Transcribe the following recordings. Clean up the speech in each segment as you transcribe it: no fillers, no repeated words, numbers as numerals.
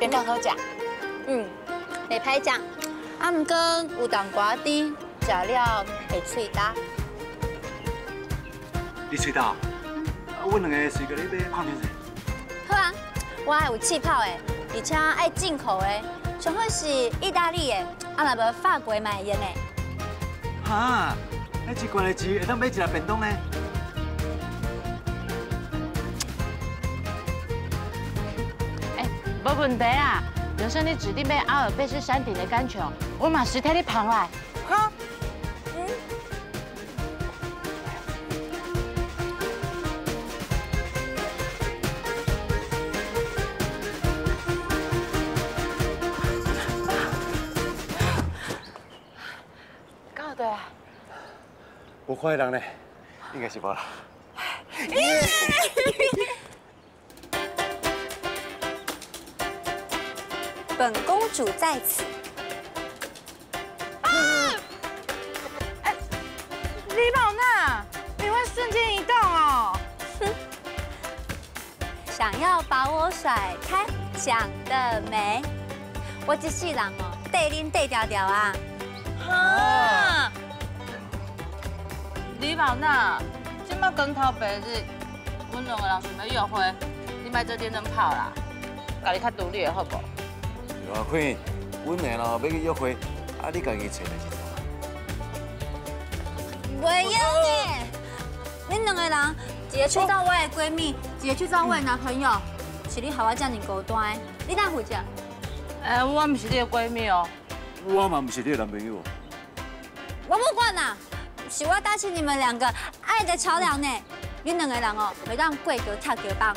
便当好食。袂歹食，啊，毋过有淡薄甜，食了会喙焦。你喙焦？阮两个随个你买矿泉水。好啊，我还有气泡的，而且爱进口的，上好是意大利的，啊，若无法国嘛会用的。哈，那一罐的钱会当买一粒便当呢？无问题啊，就算你指定买阿尔卑斯山顶的干球，我嘛实替你捧来。哈。搞对啊。无看的人呢，应该是无啦。本公主在此。李宝娜，你会瞬间移动哦。想要把我甩开，想得美。我一世人哦，缀恁缀调调啊。哈。李宝娜，今麦光头白日，阮两个人想要约会，你莫做电灯泡啦，家己较独立的好不？阿坤，阮两个要去约会，啊，你家己找代志做。袂用诶，恁两个人，一个去找我的闺蜜，一个去找我的男朋友，是你害我这么孤单的，你哪负责？我唔是你的闺蜜哦。我嘛唔是你的男朋友。我不管啦，是我搭起你们两个爱的桥梁呢。恁两个人哦，会当过桥跳桥帮。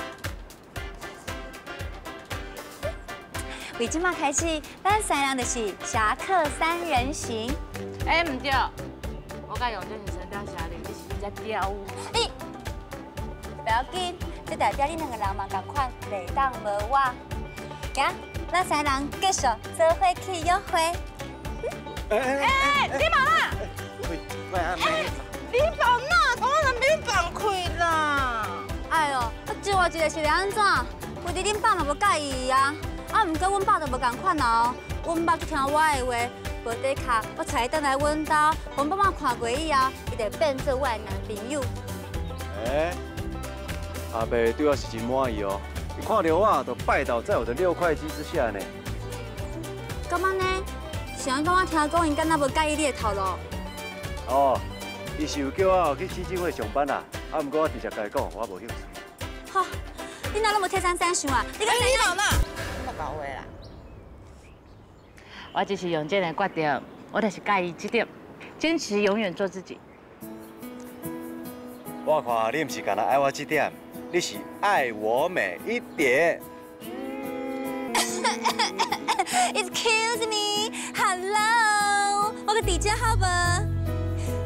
为即马开始，咱三人就是侠客三人行。唔对，我甲永贞是神雕侠侣，你是只雕。你不要紧，这代表恁两个人嘛共款，袂当无我。行，咱三人继续做伙去约会。李宝娜，李宝娜，我人免放开啦。哎呦，另外一个是要安怎？为伫恁爸嘛无介意啊。啊，毋过阮爸就无共款哦，阮爸去听我的话，无底卡，我带伊转来阮家，阮爸妈看过以后，伊就变做我的男朋友。阿伯对我是真满意哦，一看到我就拜倒在我的6块肌之下呢。咁安呢？是安讲我听讲，因敢若无介意你的头路。哦，伊是有叫我去基金会上班啦，啊，毋过我直接甲伊讲，我无兴趣。好，你哪拢无替三想啊？你敢李宝娜，莫搞话啦。我只是用这个决定，我就是介意这点，坚持永远做自己。我看你毋是干那爱我这点，你是爱我每一点。Excuse me, hello， 我个弟姐好无？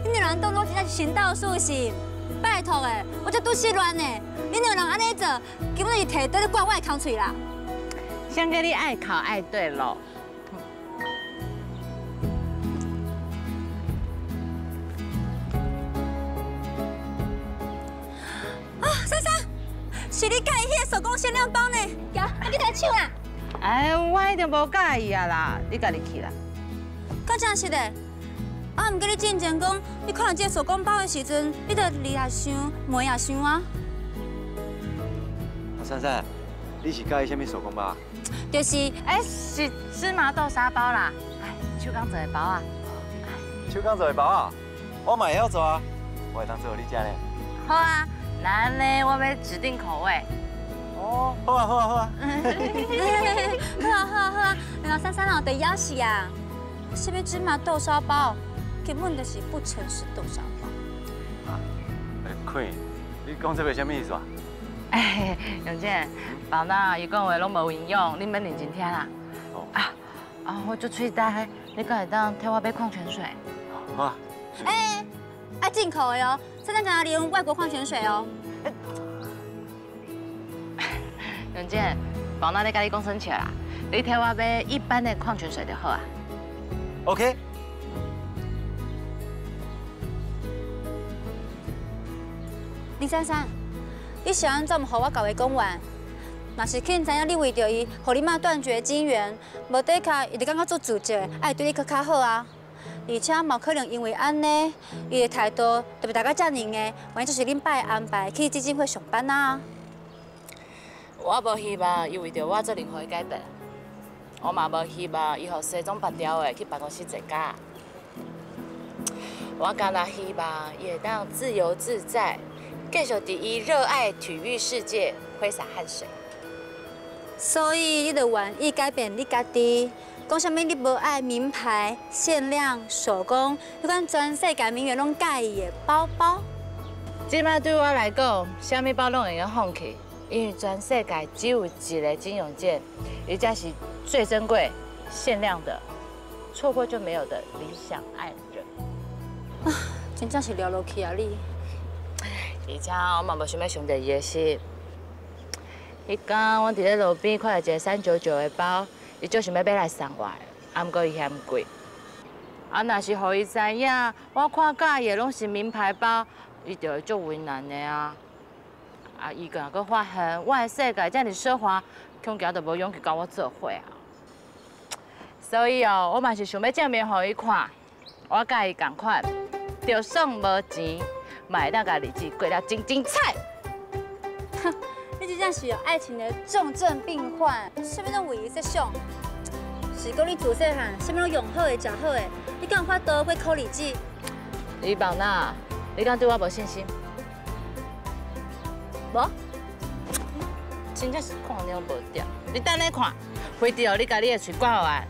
恁两人动作真正是神倒数是，拜托诶，我这拄失恋呢，恁两人安尼做，根本是摕刀咧刮我的口喙啦。先跟你爱考爱对喽。啊，珊珊，是你介意迄个手工限量包呢？行，我去拿抢啦。我一定无介意啊啦，你家己去啦。敢真是的，啊，毋过你之前讲，你看到这个手工包的时阵，你就离也想，梅也想啊。珊珊，你是介意什么手工包？就是是芝麻豆沙包啦，手工做的包啊。手工做的包啊，我嘛会晓做啊，我会当做你食呢。好啊，那呢，我要指定口味。哦，好啊，好啊，好啊。好啊，好啊，好啊！两个珊珊哦，得要死啊！什么芝麻豆沙包，根本就是不诚实豆沙包。Queen，你讲这个什么意思啊？永健，宝娜伊讲话拢无营养，你免认真听啦。我做喙呆，你敢会当替我买矿泉水？好啊。爱进口的哦，珊珊敢利用外国矿泉水哦。永健，宝娜咧甲你讲生气啦，你替我买一般的矿泉水就好啊。OK。林珊珊，你是安怎唔和我交话讲完？若是肯知影你为着伊，互你妈断绝金源，无底卡伊就感觉做自责，爱对你搁较好啊。而且嘛可能因为安尼，伊的态度就袂大家遮尔硬，万一就是恁爸的安排去基金会上班啊。我无希望伊为着我做任何改变，我嘛无希望伊互西装拔条的去办公室坐假。我干那希望伊会当自由自在，继续伫伊热爱体育世界挥洒汗水。所以你就愿意改变你家己，讲啥物你无爱名牌、限量、手工，迄款全世界名媛拢介意的包包。即摆对我来讲，啥物包拢会用放弃，因为全世界只有一个金永健，伊才是最珍贵、限量的，错过就没有的理想爱人。啊，真正是聊落去啊你！而且我嘛无想要伤着伊的心。迄天我伫咧路边看到一个399的包，伊就想要买来送我的，啊，毋过伊嫌贵。啊，若是互伊知影我看介意的拢是名牌包，伊就会足为难的啊。啊，伊若阁发现我的世界遮尔奢华，恐惊就无勇气甲我做伙啊。所以哦，我嘛是想要证明互伊看，我甲伊同款，就算无钱，嘛会当甲日子过得真精彩。哼，你真正是有爱情的重症病患，啥物拢为伊设想。是讲你自细汉，啥物拢用好的、食好的，你敢有法度过苦日子？李宝娜，你敢对我无信心？无？真正是看了无掉。你等下看，非得你家你的嘴挂好啊！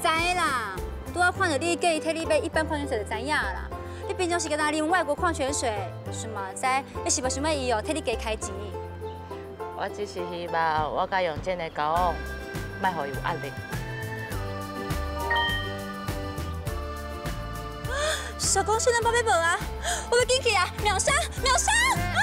知啦，拄仔看到你介意替你买一般矿泉水就知影啦。你平常是敢若啉外国矿泉水，是嘛知？你是无想要伊哦替你加开钱？我只是希望我甲用健的交往，莫互伊有压力。手工限量包买无啊！我要进去啊！秒杀！秒杀！